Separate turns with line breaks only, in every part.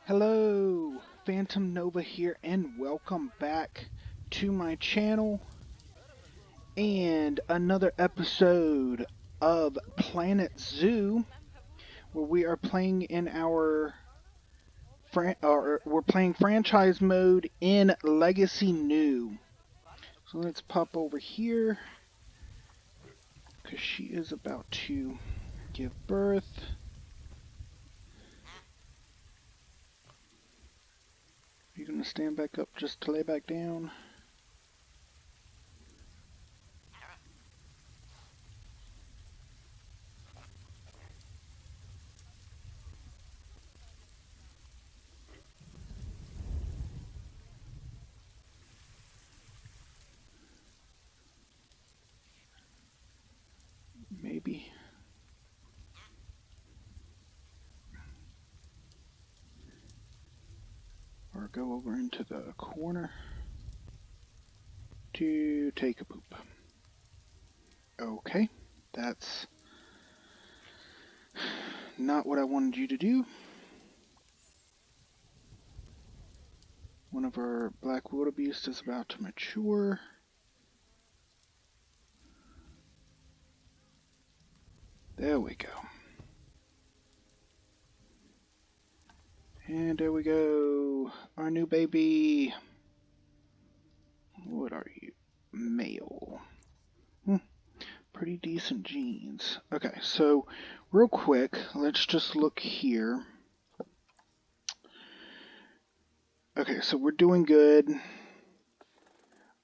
Hello, Phantom Nova here, and welcome back to my channel and another episode of Planet Zoo, where we are playing in our we're playing franchise mode in Legacy New. So let's pop over here because she is about to give birth. You're gonna stand back up just to lay back down. Maybe. Or go over into the corner to take a poop. Okay, that's not what I wanted you to do. One of our black wildebeest is about to mature. There we go. And there we go. Our new baby. What are you? Male. Pretty decent genes. Okay, so real quick, let's just look here. Okay, so we're doing good.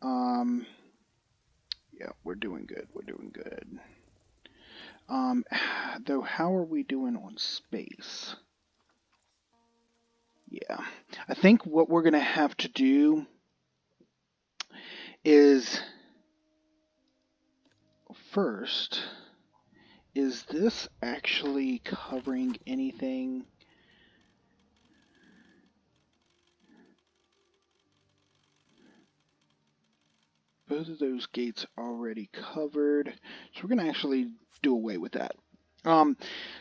Yeah, we're doing good. We're doing good. Though, how are we doing on space? Yeah, I think what we're gonna have to do is first, is this actually covering anything? Both of those gates already covered, so we're gonna actually do away with that.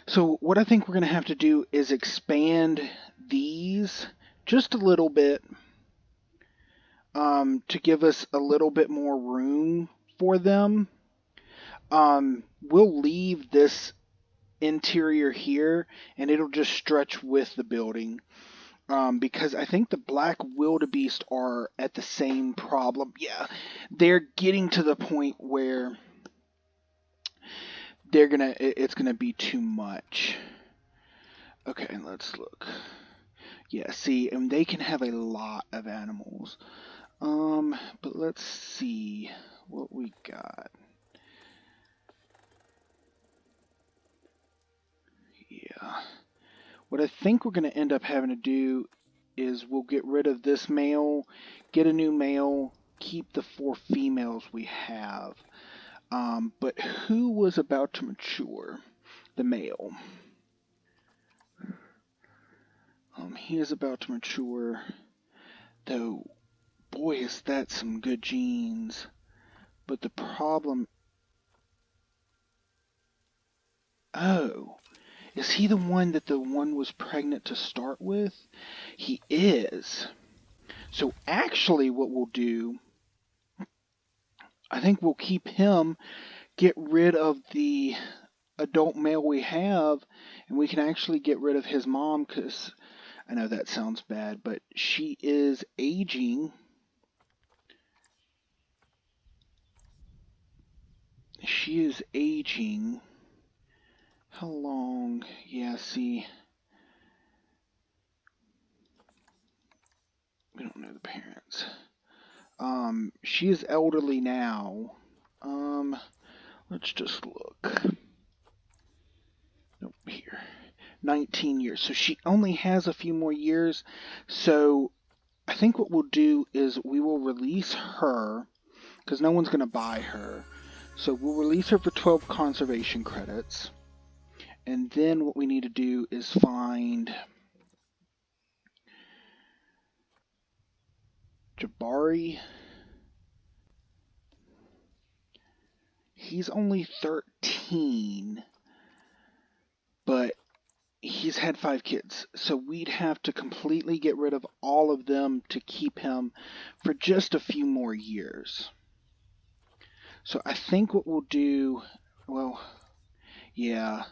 So what I think we're gonna have to do is expand these just a little bit, to give us a little bit more room for them. We'll leave this interior here and it'll just stretch with the building, because I think the black wildebeest are at the same problem. Yeah, they're getting to the point where it's gonna be too much. Okay, let's look. Yeah, see, and they can have a lot of animals. But let's see what we got. Yeah. What I think we're going to end up having to do is we'll get rid of this male, get a new male, keep the 4 females we have. But who was about to mature? The male. He is about to mature, though, boy, is that some good genes. But the problem... Oh, is he the one that the one was pregnant to start with? He is. So actually what we'll do, I think we'll keep him, get rid of the adult male we have, and we can actually get rid of his mom, because I know that sounds bad, but she is aging. She is aging. How long? Yeah, see, we don't know the parents. She is elderly now. Let's just look. Nope, here. 19 years. So she only has a few more years. So I think what we'll do is we will release her, because no one's going to buy her. So we'll release her for 12 conservation credits. And then what we need to do is find Jabari. He's only 13, but he's had 5 kids, so we'd have to completely get rid of all of them to keep him for just a few more years. So I think what we'll do, well, yeah,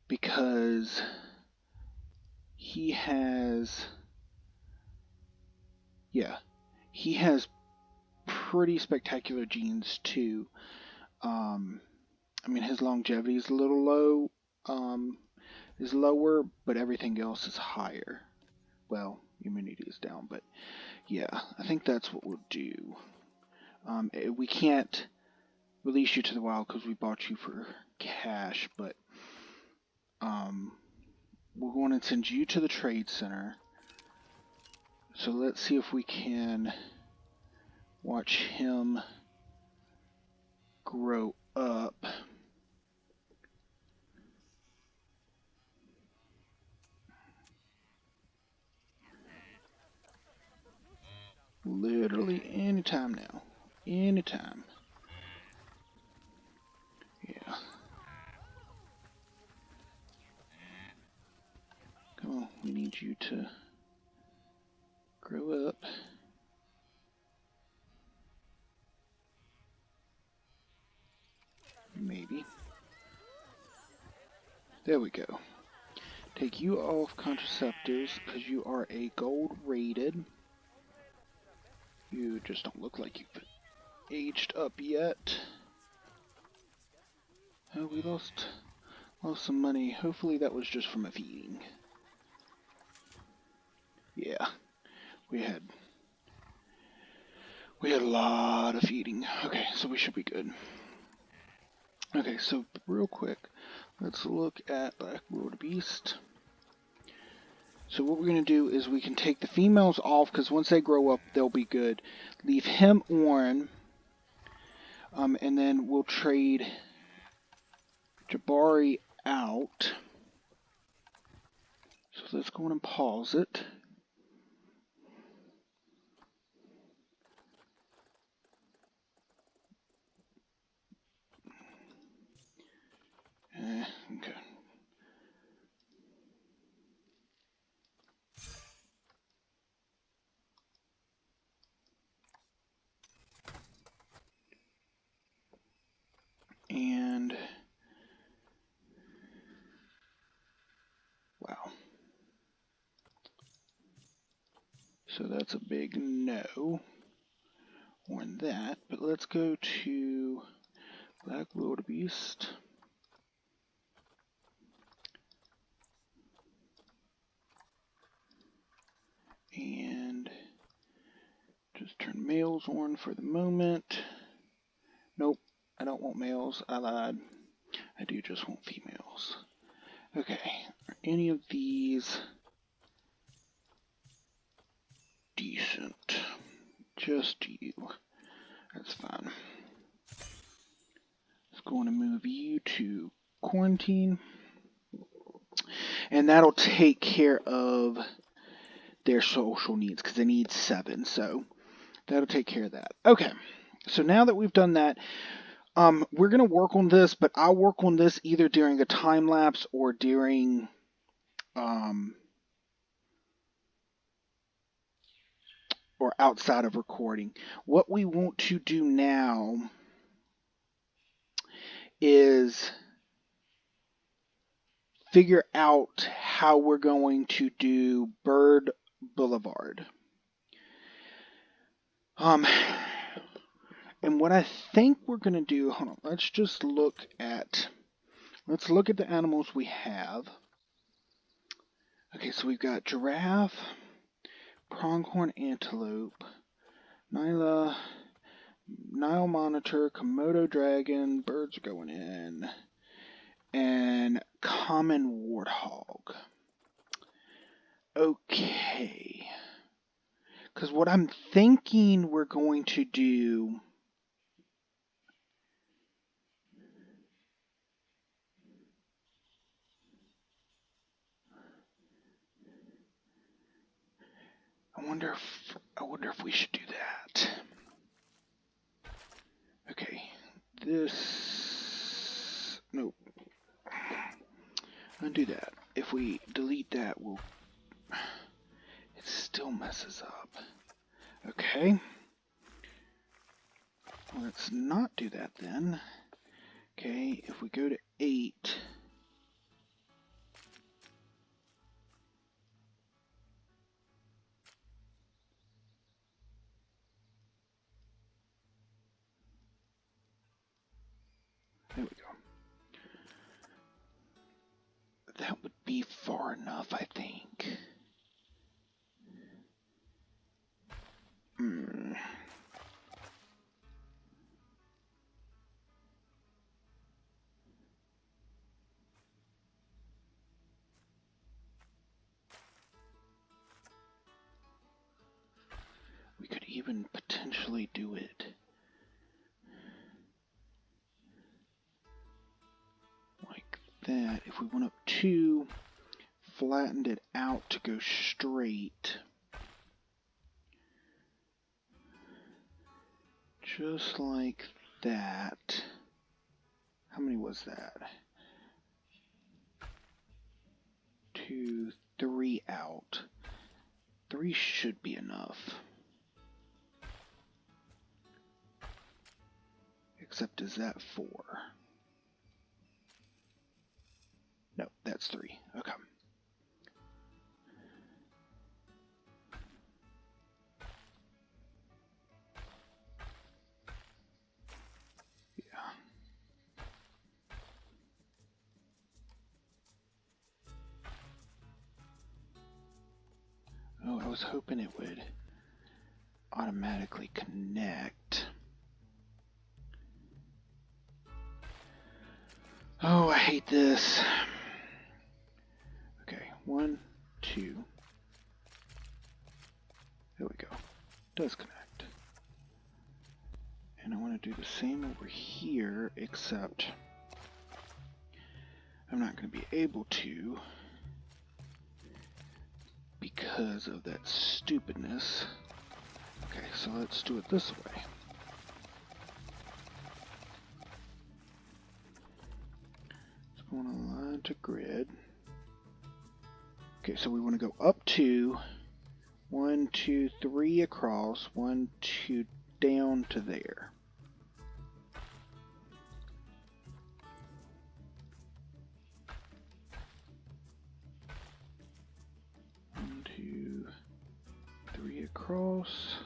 because he has, yeah, he has pretty spectacular genes too. I mean, his longevity is a little low, is lower, but everything else is higher. Well, immunity is down, but yeah, I think that's what we'll do. We can't release you to the wild because we bought you for cash, but we're going to send you to the trade center. So let's see if we can watch him grow up. Literally anytime now. Anytime. Yeah. Come on, we need you to grow up. Maybe. There we go. Take you off contraceptives because you are a gold rated. You just don't look like you've aged up yet. Oh, we lost some money. Hopefully that was just from a feeding. Yeah, we had a lot of feeding. Okay, so we should be good. Okay, so real quick, let's look at Black Wildebeest. So what we're going to do is we can take the females off because once they grow up, they'll be good. Leave him on, and then we'll trade Jabari out. So let's go on and pause it. Okay. And wow. So that's a big no on that. But let's go to Black Wildebeest. And just turn males on for the moment. Nope, I don't want males. I lied. I do just want females. Okay, are any of these decent? Just you. That's fine. Just going to move you to quarantine. And that'll take care of their social needs because they need 7. So that'll take care of that. Okay, so now that we've done that, we're going to work on this, but I'll work on this either during a time lapse or during or outside of recording. What we want to do now is figure out how we're going to do Bird Boulevard. And what I think we're going to do, hold on, let's look at the animals we have. Okay, so we've got giraffe, pronghorn antelope, Nile monitor, Komodo dragon, birds are going in, and common warthog. Okay. Because what I'm thinking we're going to do I wonder if we should do that. Okay. This nope. Undo that. If we delete that, we'll... It still messes up. Okay. Let's not do that then. Okay, if we go to 8... There we go. That would be far enough, I think. We could even potentially do it like that. If we went up 2, flattened it out to go straight. Just like that. How many was that? 2, 3 out. 3 should be enough. Except is that 4? No, that's 3. Okay. Oh, I was hoping it would automatically connect. Oh, I hate this. Okay, 1, 2. There we go. Does connect. And I want to do the same over here, except I'm not going to be able to because of that stupidness. Okay, so let's do it this way. Let's go on a line to grid. Okay, so we want to go up 2, 1, 2, 3 across, 1, 2 down to there. Across.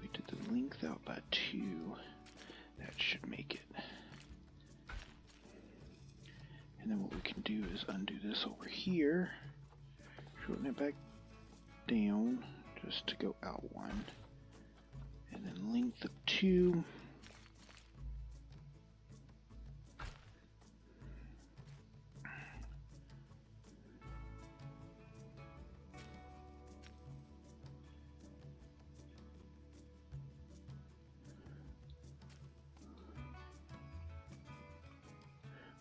We did the length out by 2. That should make it. And then what we can do is undo this over here. Shorten it back down just to go out 1. And then length of 2.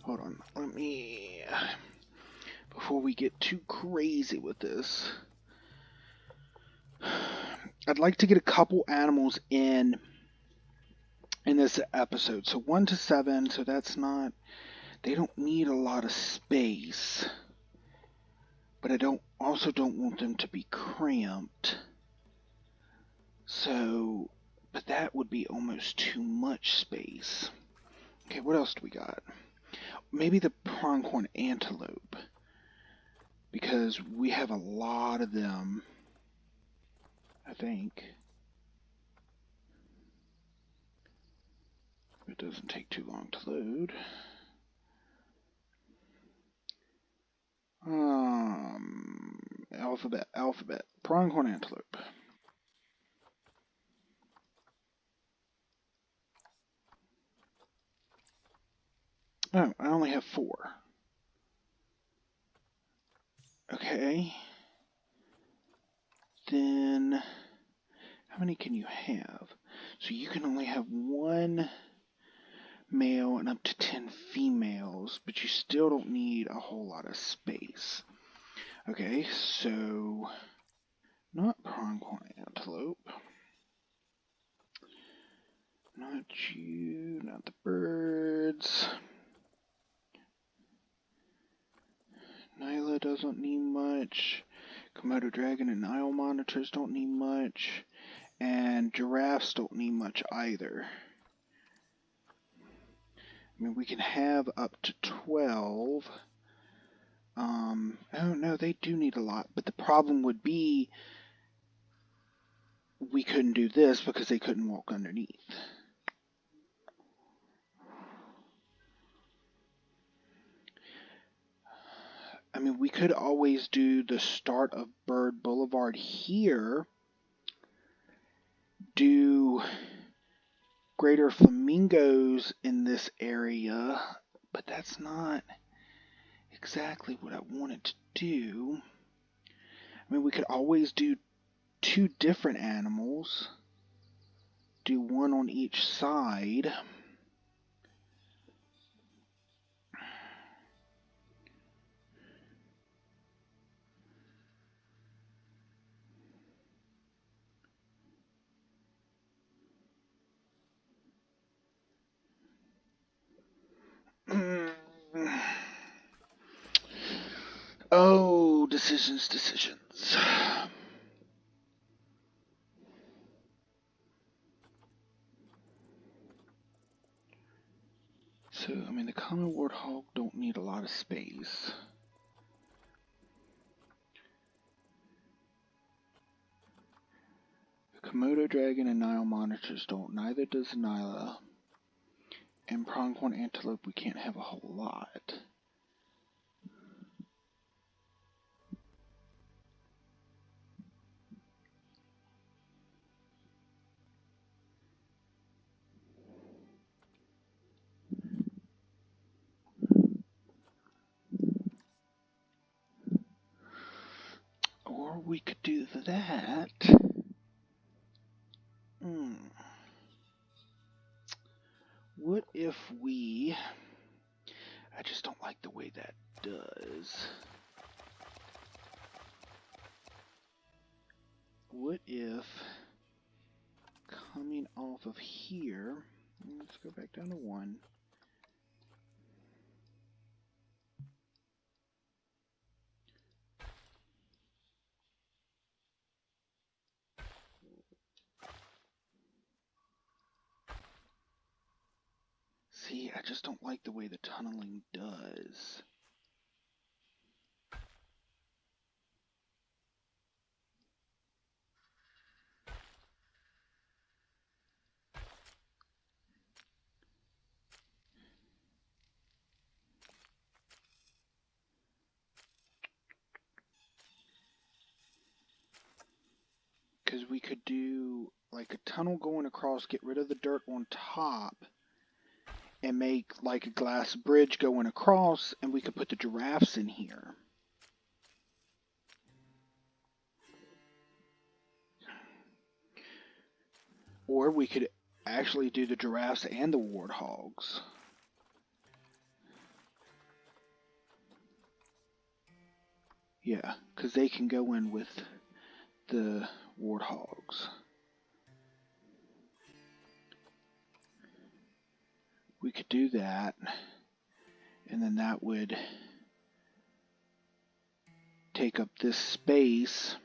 Hold on, let me, before we get too crazy with this, I'd like to get a couple animals in this episode. So 1 to 7, so that's not, they don't need a lot of space, but I also don't want them to be cramped. So, but that would be almost too much space. Okay, what else do we got? Maybe the pronghorn antelope, because we have a lot of them, I think. It doesn't take too long to load. Alphabet, pronghorn antelope. Oh, I only have 4. Okay. Then, how many can you have? So you can only have 1 male and up to 10 females, but you still don't need a whole lot of space. Okay, so not pronghorn antelope. Not you, not the birds. Nyla doesn't need much. Komodo dragon and Nile monitors don't need much. And giraffes don't need much either. I mean, we can have up to 12. Oh no, they do need a lot. But the problem would be we couldn't do this because they couldn't walk underneath. I mean, we could always do the start of Bird Boulevard here. Do greater flamingos in this area, but that's not exactly what I wanted to do. I mean, we could always do 2 different animals, do 1 on each side. Oh, decisions. So, I mean, the common warthog don't need a lot of space. The Komodo dragon and Nile monitors don't. Neither does Nyla. And pronghorn antelope we can't have a whole lot. Or we could do that. What if we... I just don't like the way that does. What if coming off of here, let's go back down to 1. See, I just don't like the way the tunneling does. Because we could do like a tunnel going across, get rid of the dirt on top, and make like a glass bridge going across, and we could put the giraffes in here. Or we could actually do the giraffes and the warthogs. Yeah, because they can go in with the warthogs. We could do that, and then that would take up this space.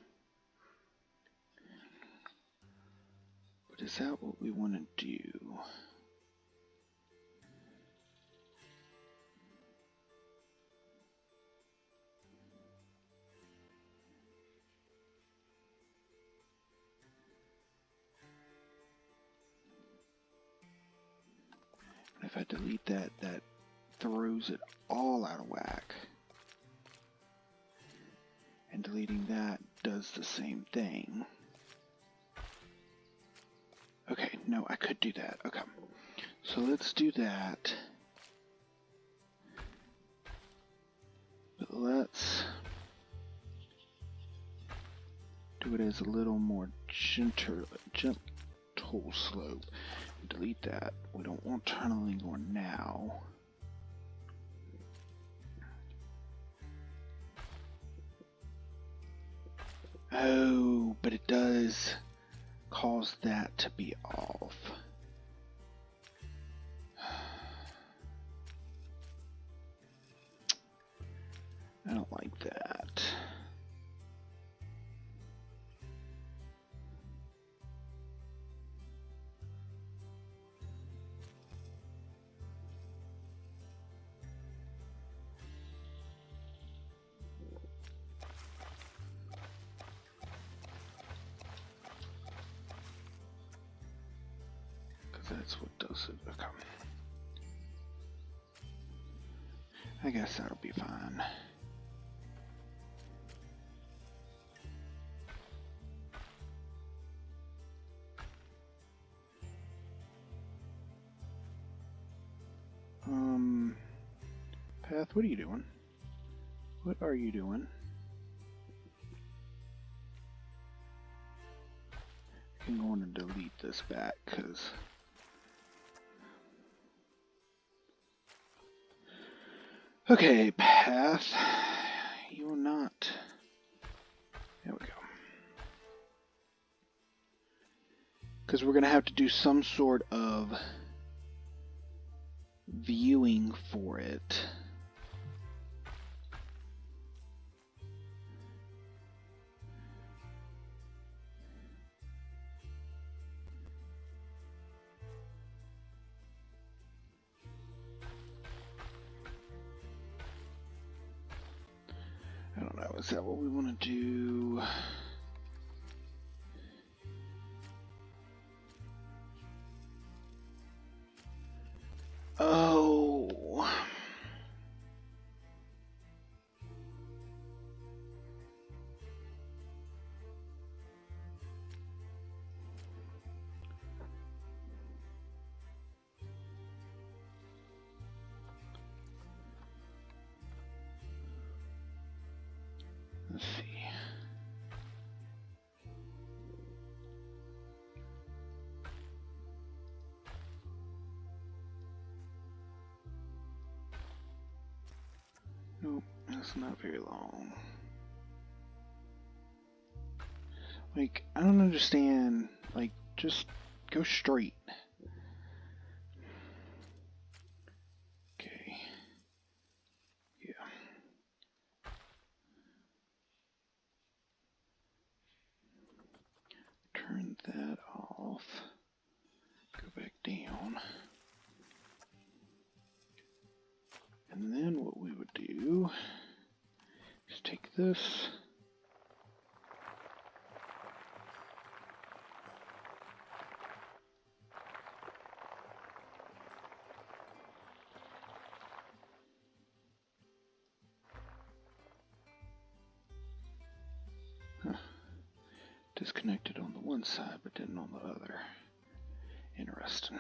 But is that what we want to do? If I delete that, that throws it all out of whack. And deleting that does the same thing. Okay, no, I could do that. Okay, so let's do that. But let's do it as a little more gentle slope. Delete that. We don't want tunneling on now. Oh, but it does cause that to be off. I don't like that. That's what does it. Okay. I guess that'll be fine. Path, what are you doing? What are you doing? I can go in and delete this back, because okay, path, you will not. There we go. Because we're going to have to do some sort of viewing for it. I don't know, is that what we want to do? Oh. Let's see. Nope, that's not very long. Like, I don't understand. Like, just go straight. Okay. Yeah. Turn that off. Go back down. And then what we would do is take this. Disconnected on the one side, but didn't on the other. Interesting.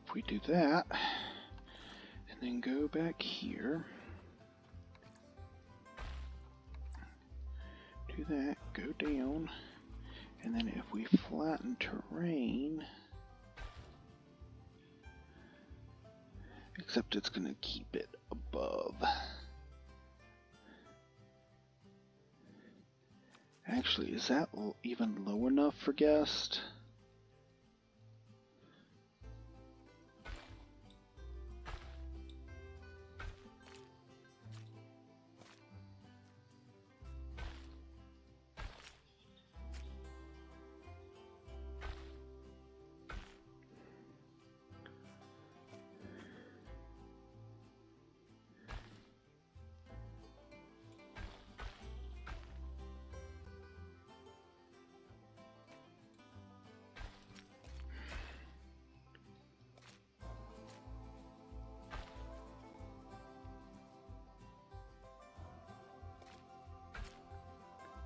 If we do that, and then go back here, do that, go down, and then if we flatten terrain, except it's going to keep it above. Actually, is that even low enough for guest?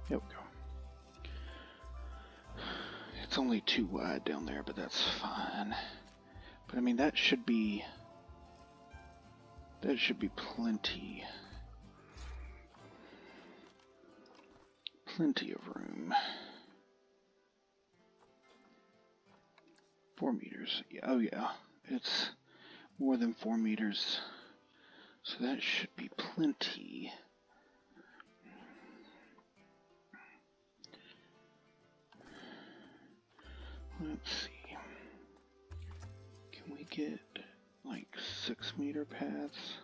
There we go. It's only too wide down there, but that's fine. But I mean, that should be plenty. Plenty of room. 4 meters. Yeah, oh yeah, it's more than 4 meters. So that should be plenty. Let's see. Can we get like 6-meter paths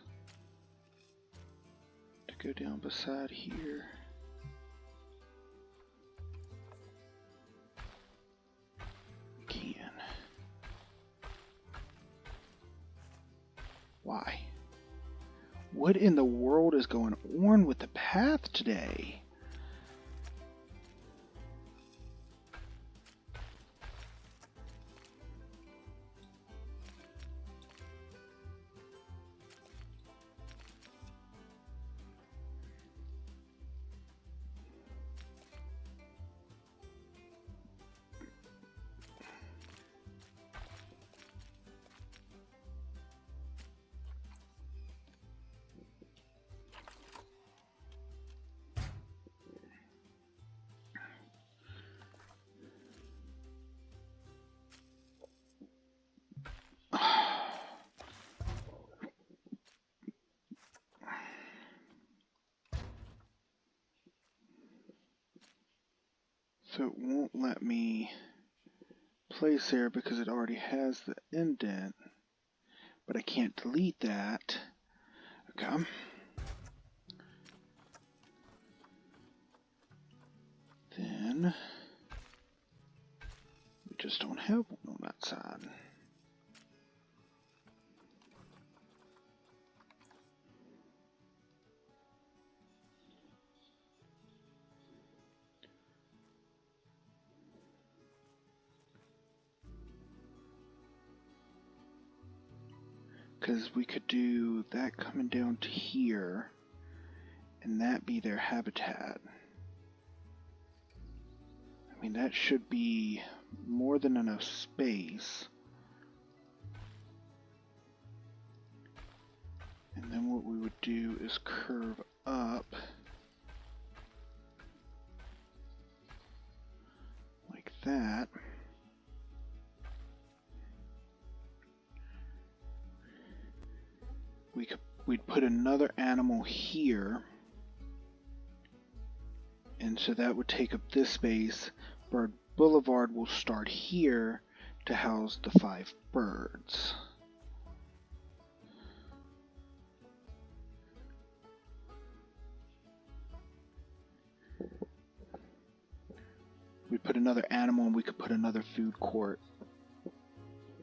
to go down beside here? We can. Why? What in the world is going on with the path today? So it won't let me place there because it already has the indent, but I can't delete that. Okay. Then we just don't have one on that side. Because we could do that coming down to here, and that be their habitat. I mean, that should be more than enough space. And then what we would do is curve up like that. We'd put another animal here, and so that would take up this space. Bird Boulevard will start here to house the 5 birds. We put another animal, and we could put another food court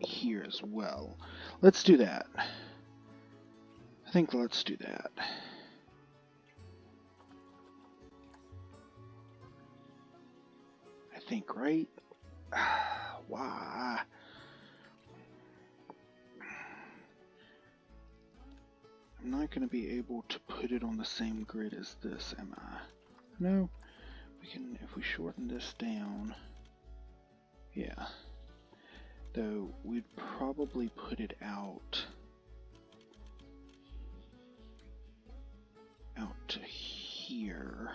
here as well. Let's do that. I think let's do that. I think, right? Why? I'm not going to be able to put it on the same grid as this, am I? No. We can, if we shorten this down. Yeah. Though, we'd probably put it out to here.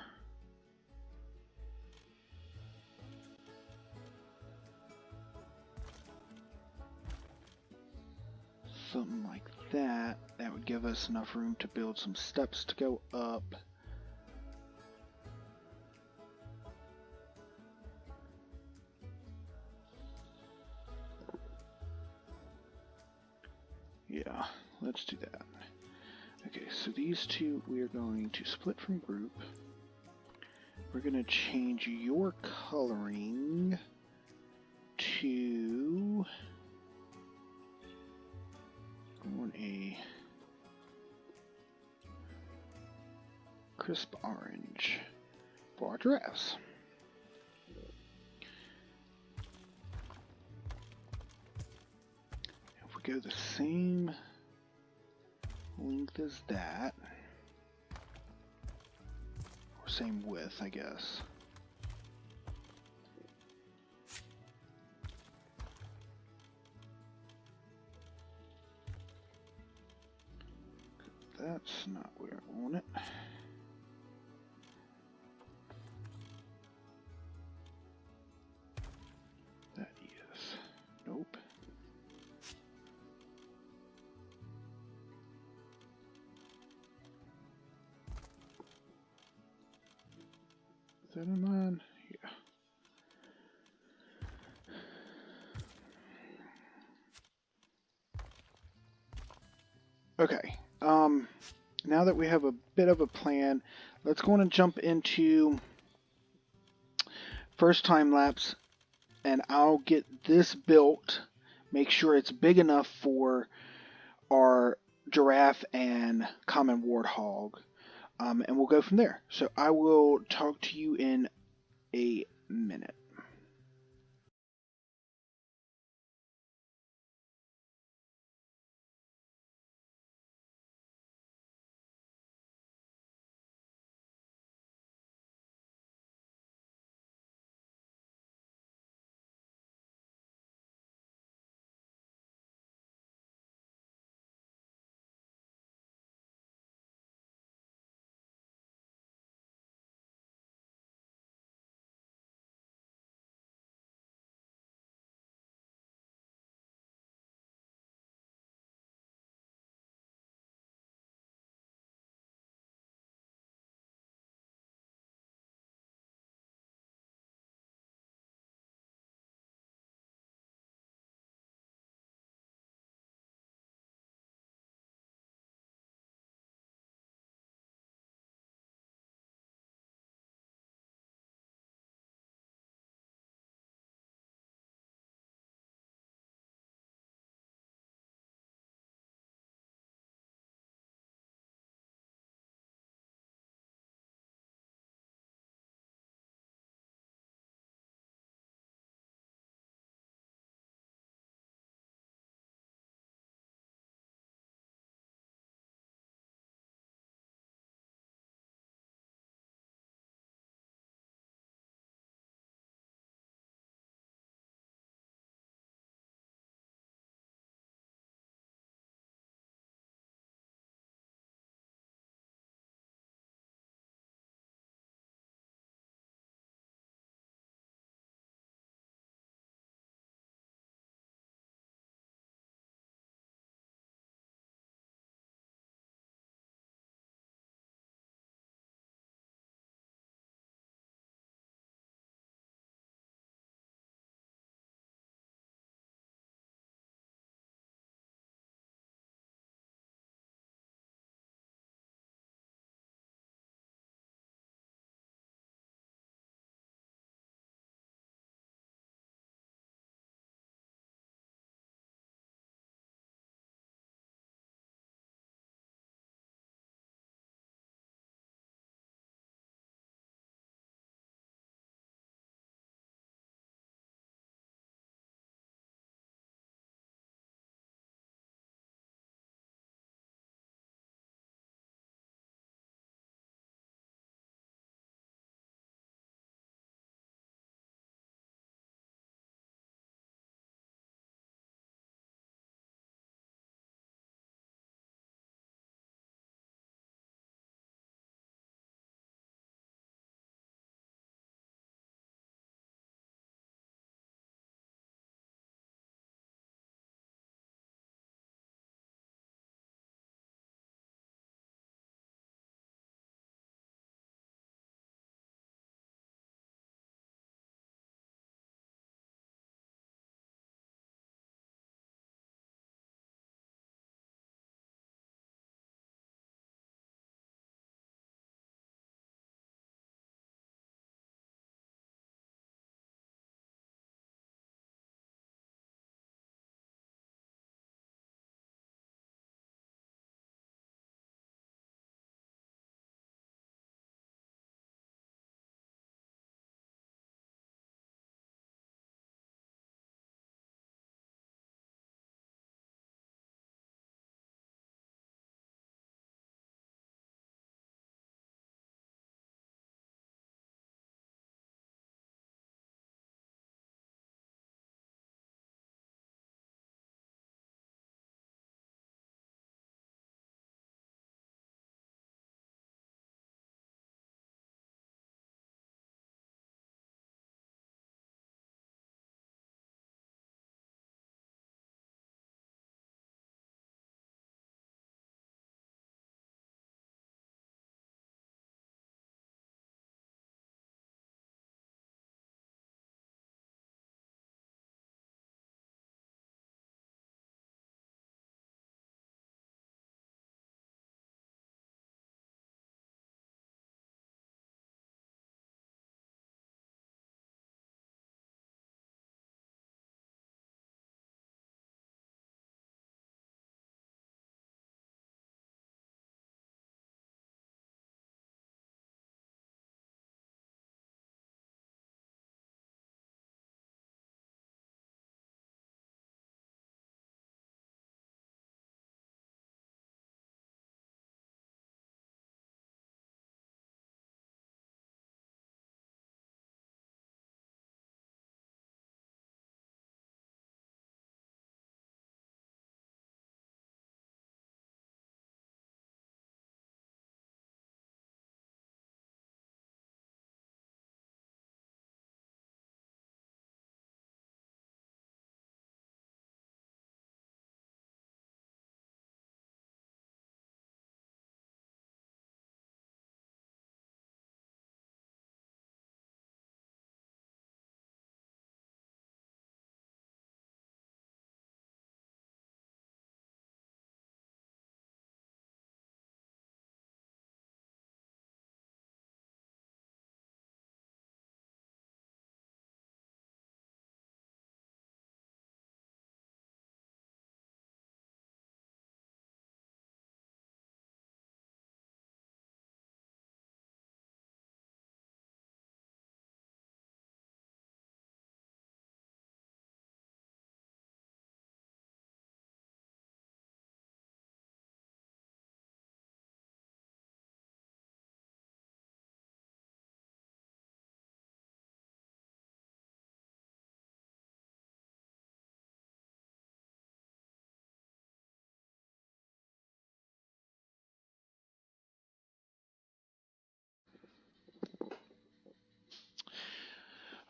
Something like that. That would give us enough room to build some steps to go up. Yeah, let's do that. Okay, so these two we are going to split from group. We're going to change your coloring to a crisp orange for our giraffes. If we go the same length as that, or same width, I guess. That's not where I want it. That is. Nope. Is that in line? Yeah. Okay. Now that we have a bit of a plan, let's go on and jump into first time lapse, and I'll get this built. Make sure it's big enough for our giraffe and common warthog, and we'll go from there. So I will talk to you in a minute.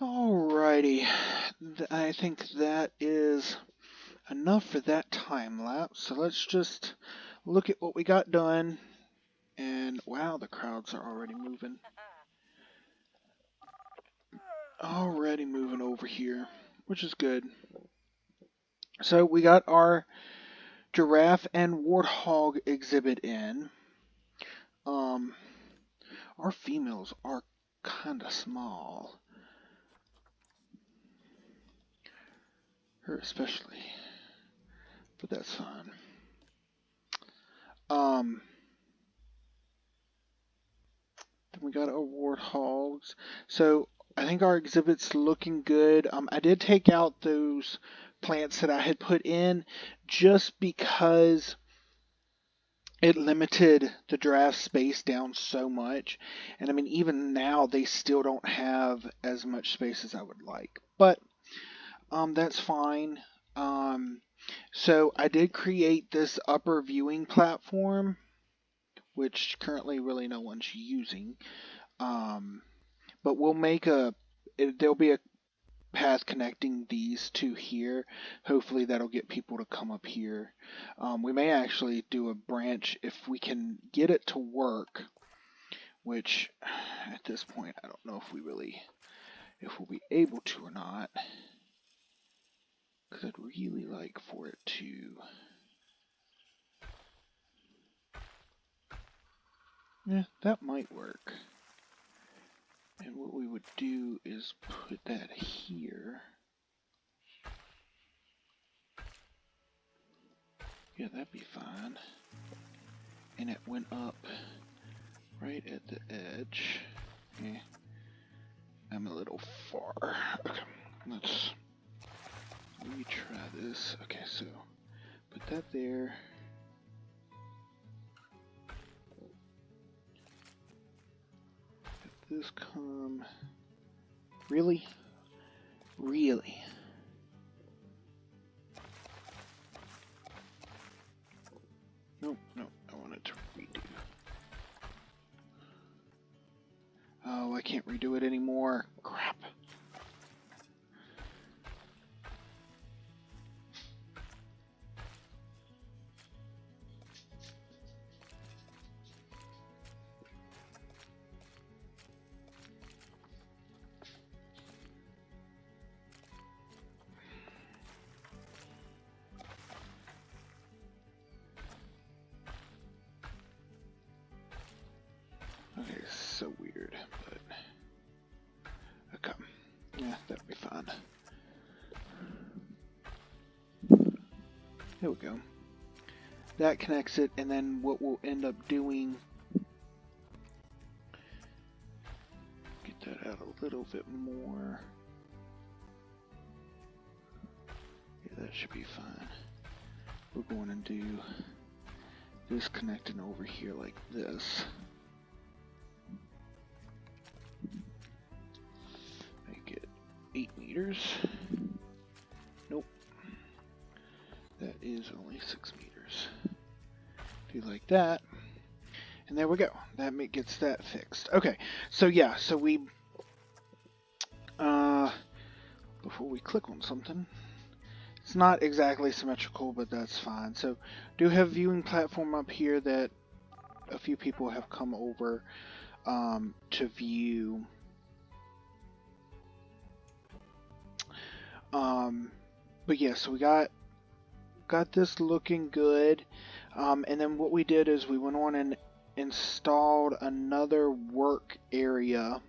Alrighty, I think that is enough for that time lapse. So let's just look at what we got done. And wow, the crowds are already moving. Already moving over here, which is good. So we got our giraffe and warthog exhibit in. Our females are kind of small. Her especially. But that's fine. Then we got our warthogs. So I think our exhibit's looking good. I did take out those plants that I had put in just because it limited the draft space down so much. And I mean, even now they still don't have as much space as I would like. But that's fine. So I did create this upper viewing platform, which currently really no one's using. But we'll make there'll be a path connecting these two here. Hopefully that'll get people to come up here. We may actually do a branch if we can get it to work, which at this point I don't know if we'll be able to or not. Because I'd really like for it to... Yeah, that might work. And what we would do is put that here. Yeah, that'd be fine. And it went up right at the edge. Eh, I'm a little far. Okay, let's retry this. Okay, so put that there. Let this come. Really? Really? Nope, nope, I want it to redo. Oh, I can't redo it anymore. Crap. Okay, so weird, but okay. Yeah, that'll be fine. There we go. That connects it, and then what we'll end up doing, get that out a little bit more. Yeah, that should be fine. We're going to do this connecting over here like this. Make it 8 meters. Nope. That is only 6 meters. Do like that. And there we go. That gets that fixed. Okay, so yeah, so we, before we click on something, it's not exactly symmetrical, but that's fine. So do have a viewing platform up here that a few people have come over to view. But yeah, so we got this looking good. And then what we did is we went on and installed another work area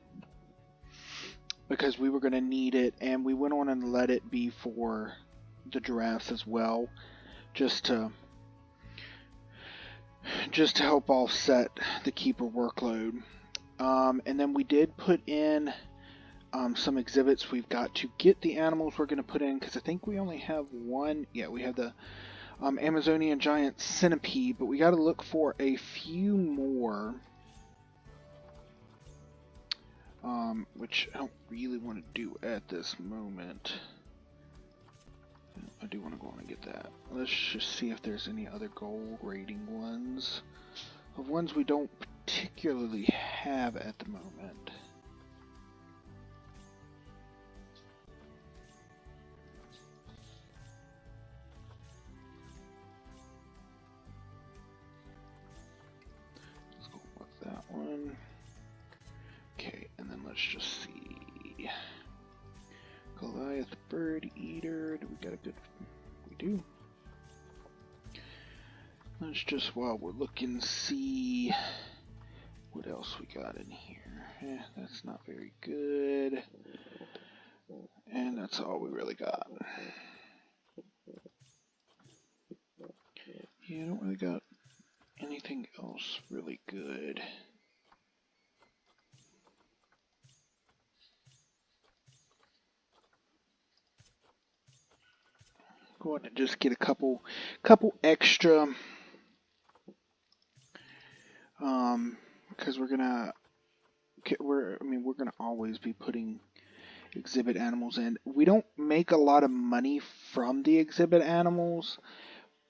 because we were going to need it, and we went on and let it be for the giraffes as well, just to help offset the keeper workload. And then we did put in some exhibits. We've got to get the animals we're going to put in, because I think we only have one. Yeah, we have the Amazonian giant centipede, but we got to look for a few more, which I don't really want to do at this moment. I do want to go on and get that. Let's just see if there's any other gold rating ones, of ones we don't particularly have at the moment. just see. Goliath Bird Eater. Do we got a good... We do. Let's just, while we're looking, see what else we got in here. That's not very good. And that's all we really got. Yeah, I don't really got anything else really good. Go ahead and just get a couple extra, because we're gonna always be putting exhibit animals in. We don't make a lot of money from the exhibit animals,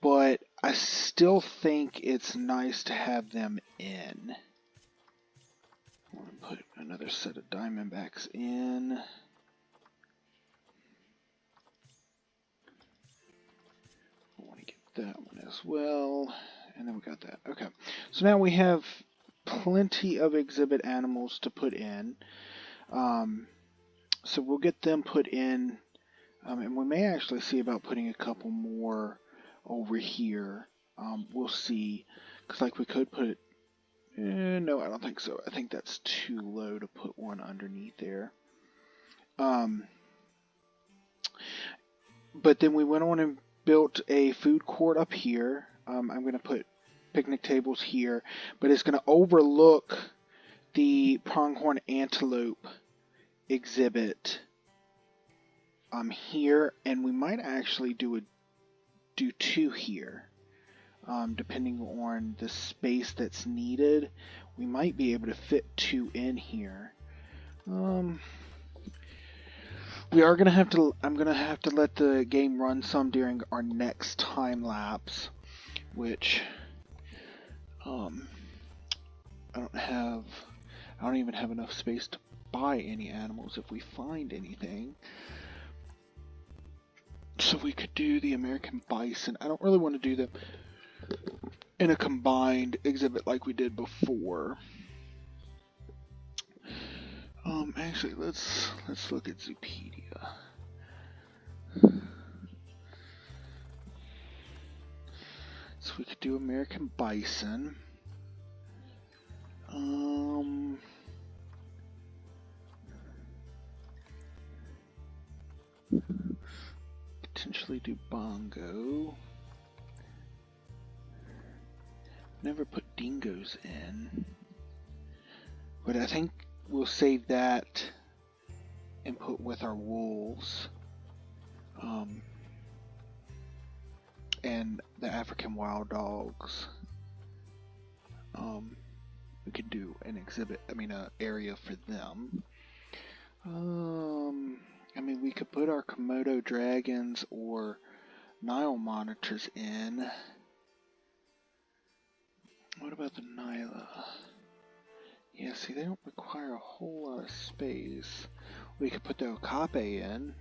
but I still think it's nice to have them in. I want to put another set of Diamondbacks in. I want to get that one as well. And then we got that. Okay. So now we have plenty of exhibit animals to put in. So we'll get them put in. And we may actually see about putting a couple more over here. We'll see. Because like we could put... no, I don't think so. I think that's too low to put one underneath there. But then we went on and built a food court up here. I'm going to put picnic tables here, but it's going to overlook the pronghorn antelope exhibit here, and we might actually do two here, depending on the space that's needed. We might be able to fit two in here. We are gonna have to. I'm gonna have to let the game run some during our next time lapse, which I don't even have enough space to buy any animals if we find anything. So we could do the American bison. I don't really want to do them in a combined exhibit like we did before. Actually, let's look at Zoopedia. So we could do American bison. Potentially do bongo. Never put dingoes in. But I think we'll save that and put with our wolves. And the African wild dogs. We could do an exhibit, an area for them. We could put our Komodo dragons or Nile monitors in. What about the Nyla? Yeah, see, they don't require a whole lot of space. We could put the Okapi in.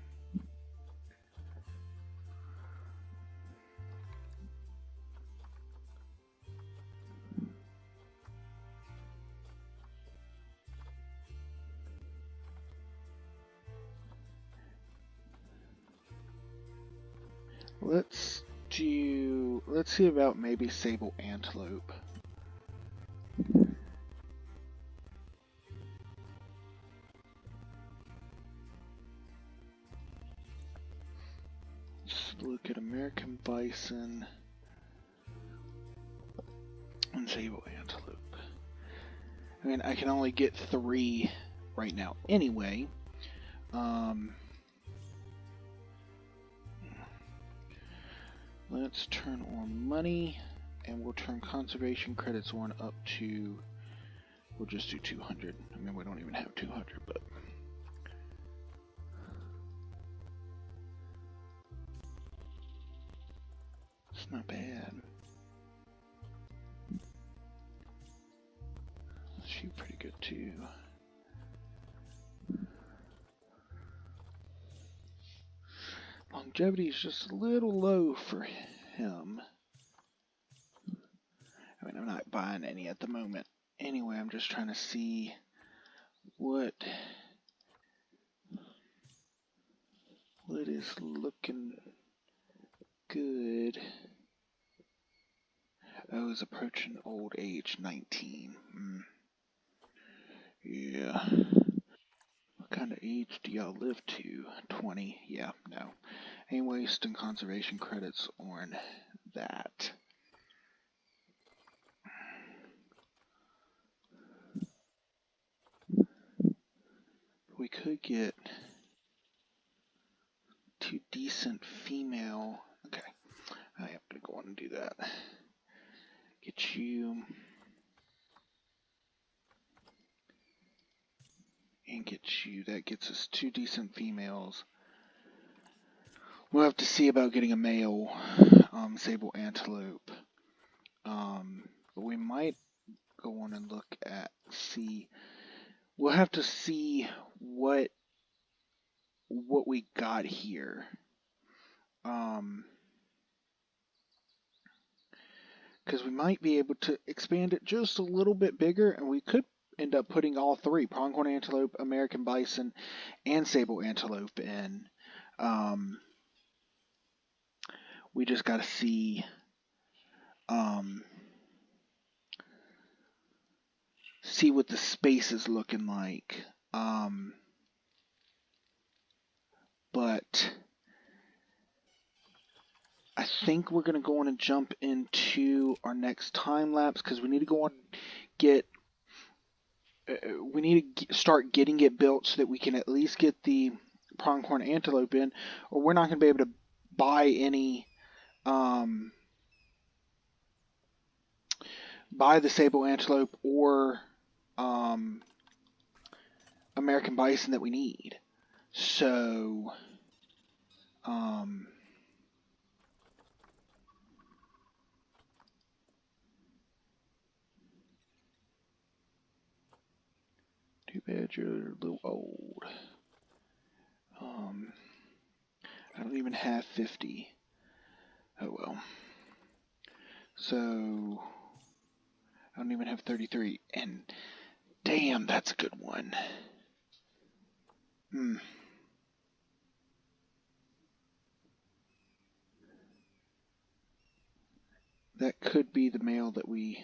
Let's see about maybe sable antelope. Let's look at American bison and sable antelope. I can only get 3 right now anyway. Let's turn on money, and we'll turn conservation credits on up to, we'll just do 200. We don't even have 200, but it's not bad. She's pretty good too. Longevity is just a little low for him. I'm not buying any at the moment. Anyway, I'm just trying to see what Well, it is looking good. Oh, it's approaching old age, 19. Yeah. What kind of age do y'all live to? 20? Yeah, no. Ain't wasting conservation credits on that. We could get 2 decent female. Okay, I have to go on and do that. Get you. And get you. That gets us 2 decent females. We'll have to see about getting a male sable antelope. But we might go on and look at, see. We'll have to see what we got here. Because we might be able to expand it just a little bit bigger, and we could end up putting all 3, pronghorn antelope, American bison, and sable antelope in. We just got to see what the space is looking like. But I think we're going to go on and jump into our next time lapse because we need to go on get we need to start getting it built so that we can at least get the pronghorn antelope in, or we're not going to be able to buy any buy the sable antelope or American bison that we need. So too bad you're a little old. I don't even have 50. Oh well. So I don't even have 33. And damn, that's a good one. That could be the male that we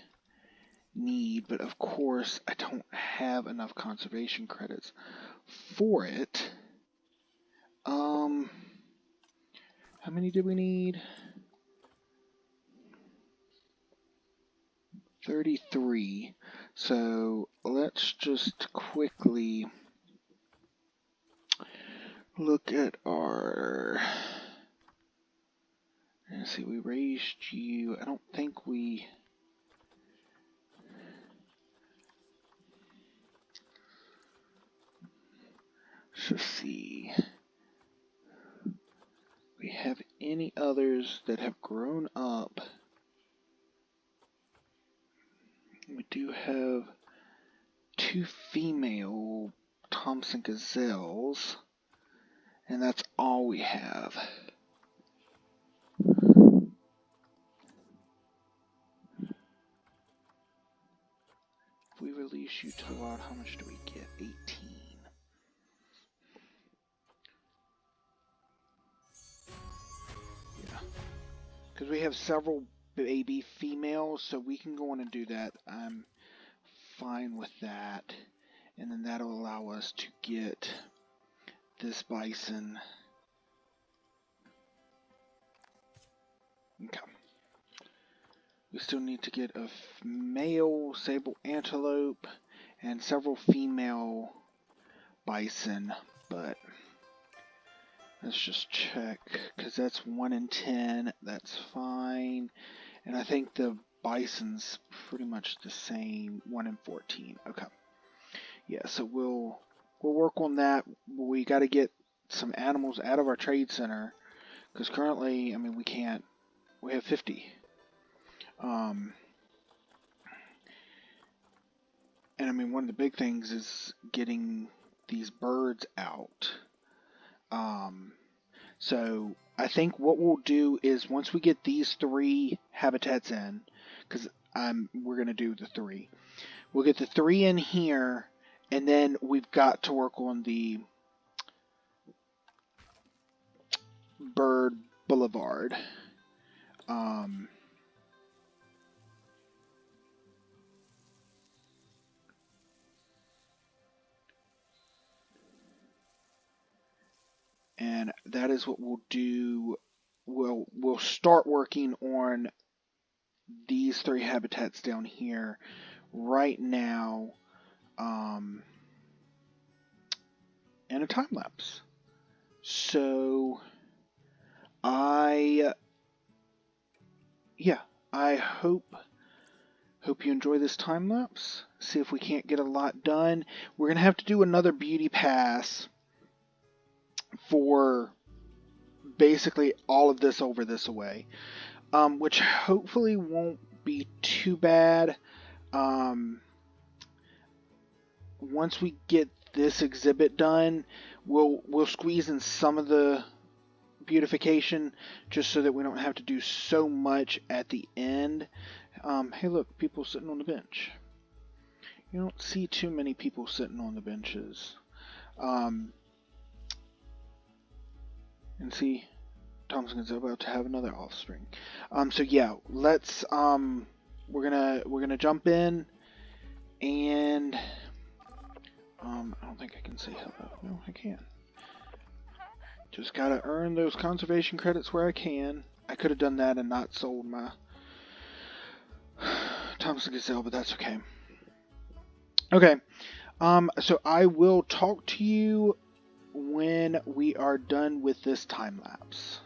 need, but of course I don't have enough conservation credits for it. How many did we need? 33. So let's just quickly look at our. Let's see, we raised you. I don't think we. Let's see. We have any others that have grown up? We do have 2 female Thompson gazelles, and that's all we have. If we release you to wild, how much do we get? 18. Yeah. Because we have several baby females, so we can go on and do that. I'm fine with that. And then that'll allow us to get this bison. Okay. We still need to get a male sable antelope and several female bison, but let's just check, because that's 1 in 10. That's fine. And I think the bison's pretty much the same, 1 in 14. Okay. Yeah, so we'll work on that. We got to get some animals out of our trade center, because currently, I mean, we can't. We have 50. And I mean, one of the big things is getting these birds out. So I think what we'll do is once we get these 3 habitats in, because we're going to do the 3. We'll get the 3 in here, and then we've got to work on the Bird Boulevard. And that is what we'll do. We'll start working on these 3 habitats down here right now, in a time lapse. So I hope you enjoy this time lapse. See if we can't get a lot done. We're gonna have to do another beauty pass for basically all of this over this way, which hopefully won't be too bad. Once we get this exhibit done, we'll squeeze in some of the beautification just so that we don't have to do so much at the end. Hey, look, people sitting on the bench. You don't see too many people sitting on the benches. And see, Thompson is about to have another offspring. So yeah, let's we're gonna jump in, and I don't think I can say hello. No, I can. Just gotta earn those conservation credits where I can. I could have done that and not sold my Thompson Gazelle, but that's okay. Okay, so I will talk to you when we are done with this time lapse.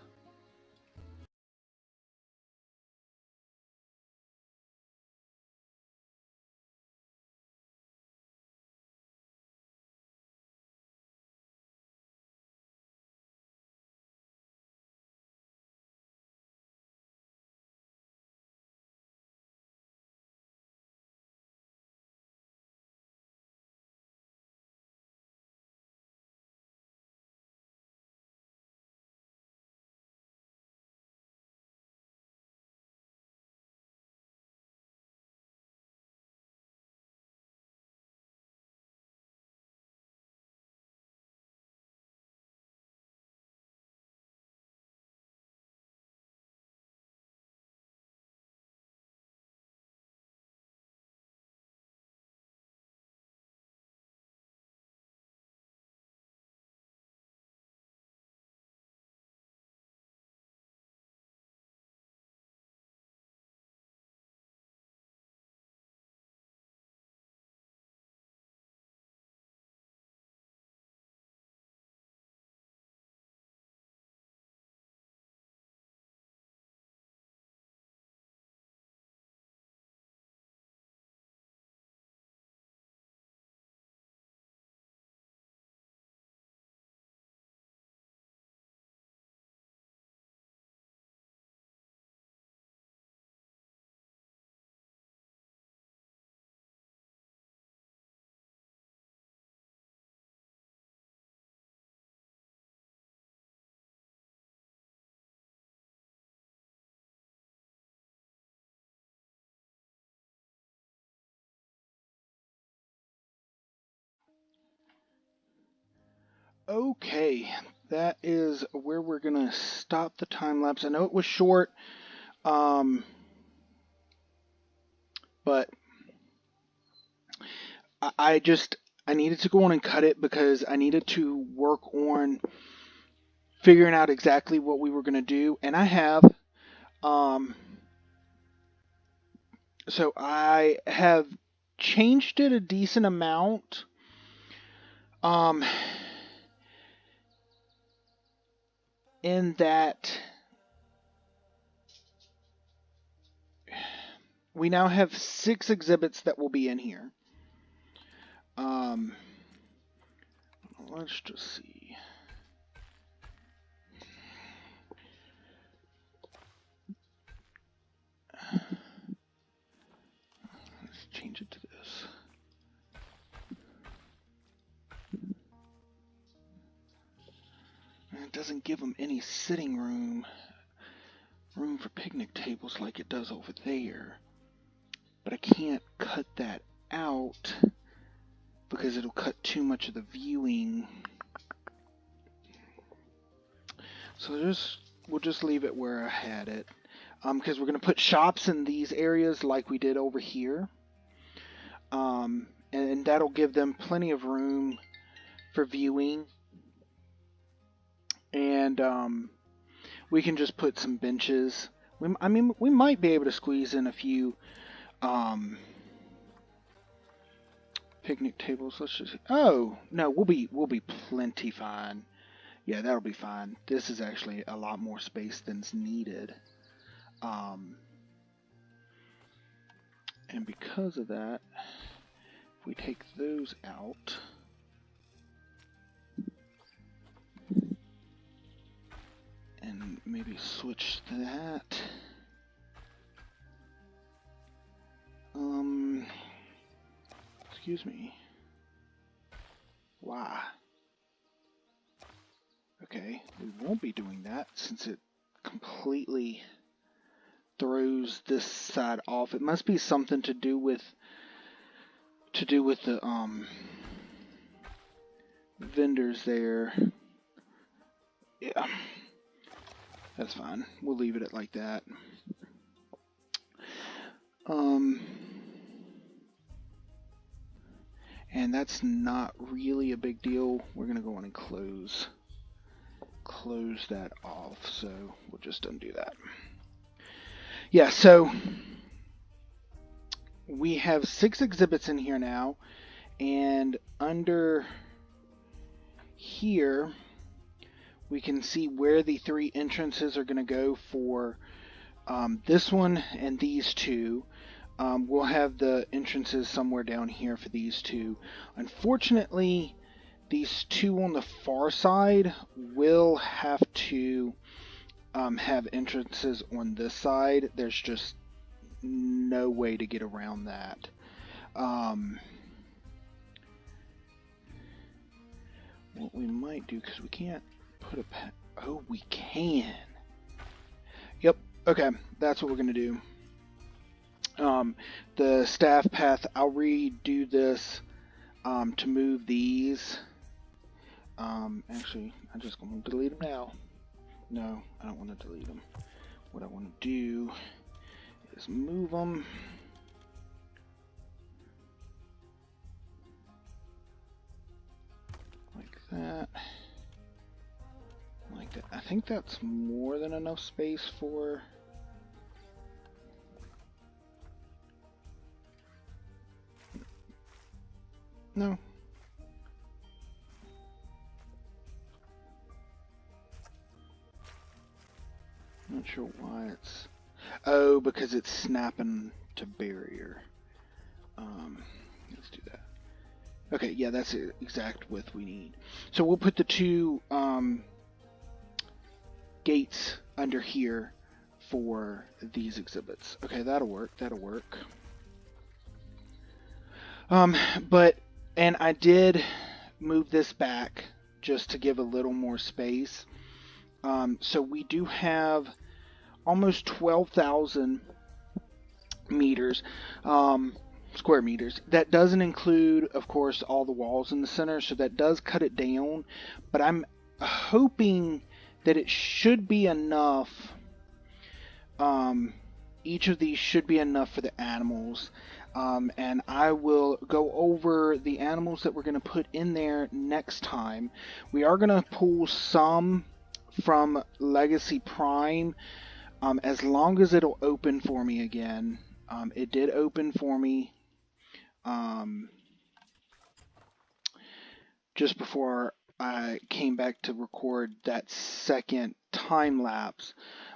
Okay, that is where we're gonna stop the time lapse. I know it was short, but I needed to go on and cut it because I needed to work on figuring out exactly what we were gonna do, and I have. So I have changed it a decent amount. Um, in that we now have 6 exhibits that will be in here. Let's just see. Let's change it to this. And it doesn't give them any sitting room for picnic tables like it does over there. But I can't cut that out because it'll cut too much of the viewing. So we'll just leave it where I had it. Because we're going to put shops in these areas like we did over here. And that'll give them plenty of room for viewing. And we can just put some benches. I mean, we might be able to squeeze in a few picnic tables. Let's just. Oh no, we'll be plenty fine. Yeah, that'll be fine. This is actually a lot more space than's needed. And because of that, if we take those out, and maybe switch that. Excuse me. Why? Okay, we won't be doing that since it completely throws this side off. It must be something to do with the vendors there. Yeah. That's fine. We'll leave it at like that. And that's not really a big deal. We're gonna go on and close that off. So we'll just undo that. Yeah, so we have 6 exhibits in here now, and under here we can see where the 3 entrances are going to go for this one and these 2. We'll have the entrances somewhere down here for these 2. Unfortunately, these 2 on the far side will have to have entrances on this side. There's just no way to get around that. What we might do, because we can't put a oh, we can. Yep. Okay, that's what we're gonna do. The staff path, I'll redo this to move these. Actually, I'm just gonna delete them now. No, I don't want to delete them. What I want to do is move them. Like that. Like that. I think that's more than enough space for... No. Not sure why it's... Oh, because it's snapping to barrier. Let's do that. Okay, yeah, that's the exact width we need. So we'll put the 2 gates under here for these exhibits. Okay, that'll work. That'll work. And I did move this back just to give a little more space. So we do have almost 12,000 meters, square meters. That doesn't include, of course, all the walls in the center, so that does cut it down. But I'm hoping that it should be enough. Each of these should be enough for the animals. And I will go over the animals that we're going to put in there next time. We are going to pull some from Legacy Prime, as long as it'll open for me again. It did open for me just before I came back to record that second time lapse.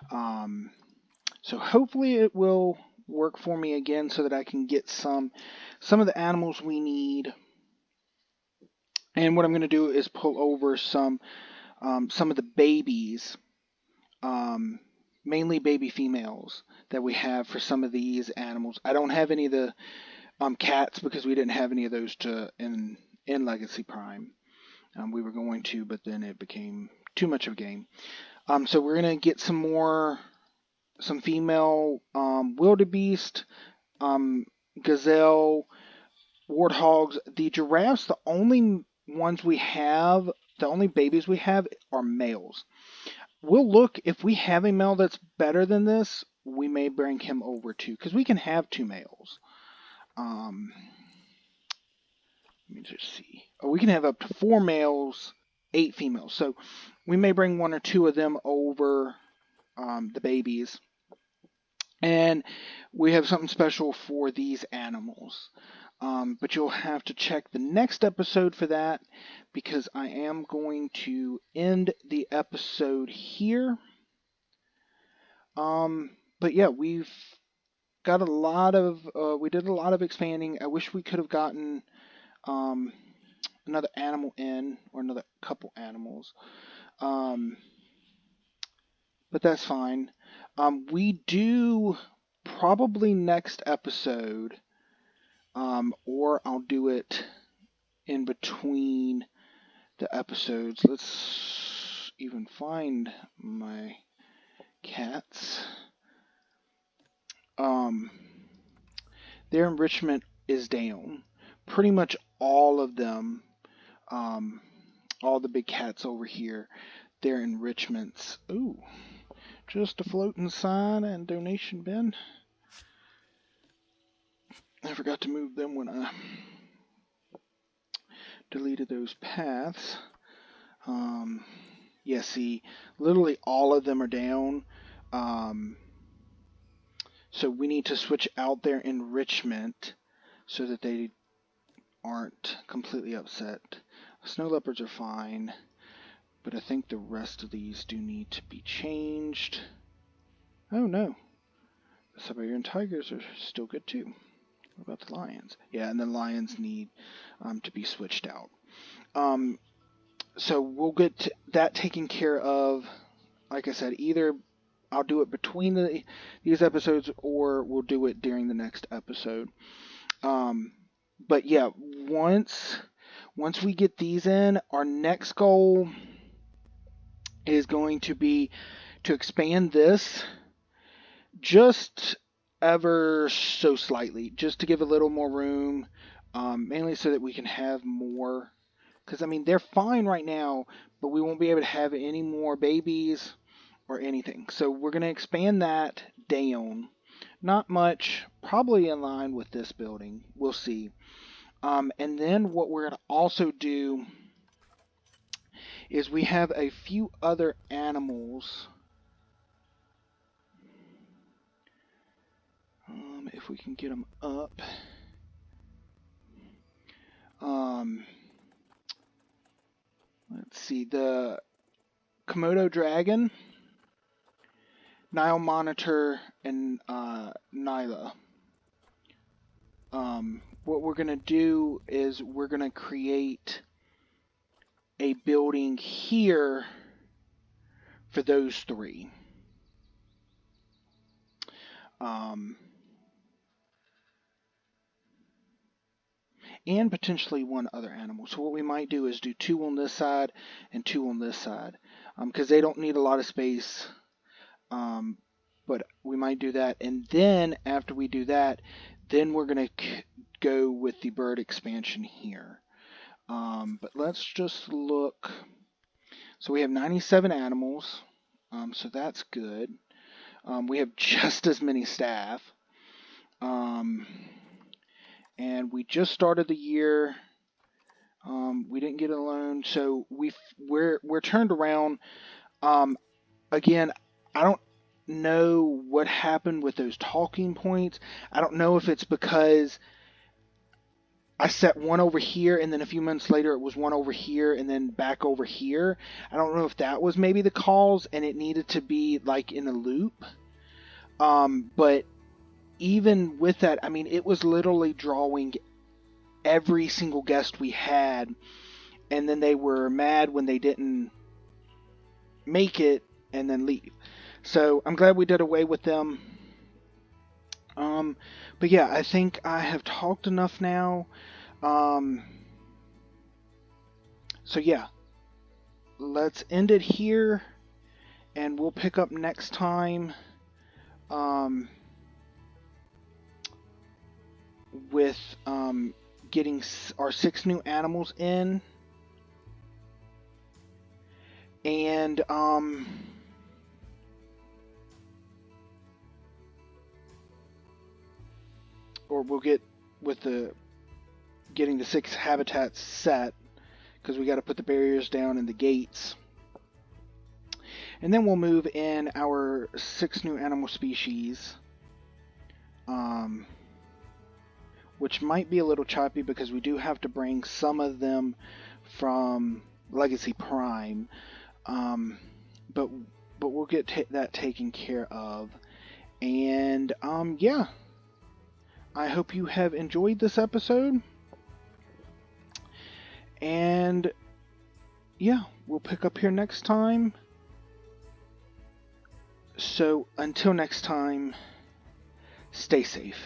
So hopefully it will work for me again so that I can get some of the animals we need. And what I'm going to do is pull over some of the babies, mainly baby females that we have for some of these animals. I don't have any of the cats because we didn't have any of those in Legacy Prime. We were going to, but then it became too much of a game. So we're going to get some female wildebeest, gazelle, warthogs. The giraffes, the only babies we have are males. we'll look if we have a male that's better than this. We may bring him over too, because we can have 2 males. Let me just see. Oh, we can have up to 4 males, 8 females. So we may bring 1 or 2 of them over, the babies. And we have something special for these animals. But you'll have to check the next episode for that, because I am going to end the episode here. But yeah, we've got a lot of, we did a lot of expanding. I wish we could have gotten another animal in, or another couple animals. But that's fine. We do probably next episode, or I'll do it in between the episodes. Let's even find my cats. Their enrichment is down. Pretty much all of them, all the big cats over here, their enrichments. Ooh, just a floating sign and donation bin. I forgot to move them when I deleted those paths. Yeah, see, literally all of them are down. So we need to switch out their enrichment so that they aren't completely upset. Snow leopards are fine, but I think the rest of these do need to be changed. Oh no, the Siberian tigers are still good too. What about the lions? Yeah, and the lions need to be switched out. So we'll get that taken care of. Like I said, either I'll do it between these episodes, or we'll do it during the next episode. But yeah, once we get these in, our next goal is going to be to expand this just ever so slightly, just to give a little more room, mainly so that we can have more. Because, I mean, they're fine right now, but we won't be able to have any more babies or anything. So we're going to expand that down. Not much, probably in line with this building. We'll see. And then what we're going to also do is we have a few other animals. If we can get them up. Let's see, the Komodo dragon, Nile monitor, and Nyla. What we're going to do is we're going to create a building here for those 3. And potentially 1 other animal. So what we might do is do 2 on this side and 2 on this side, because they don't need a lot of space. But we might do that, and then after we do that, then we're going to go with the bird expansion here. But let's just look. So we have 97 animals, so that's good. We have just as many staff. And we just started the year. We didn't get a loan, so we're turned around. Again, I don't know what happened with those talking points. I don't know if it's because I set 1 over here, and then a few months later it was 1 over here, and then back over here. I don't know if that was maybe the cause, and it needed to be like in a loop. But even with that, I mean, it was literally drawing every single guest we had, and then they were mad when they didn't make it and then leave. So I'm glad we did away with them. But yeah, I think I have talked enough now. So yeah, let's end it here, and we'll pick up next time with getting our 6 new animals in, and or we'll get with the getting the 6 habitats set, because we got to put the barriers down and the gates. And then we'll move in our 6 new animal species, which might be a little choppy because we do have to bring some of them from Legacy Prime, but we'll get that taken care of. And yeah, I hope you have enjoyed this episode. And yeah, we'll pick up here next time. So until next time, stay safe.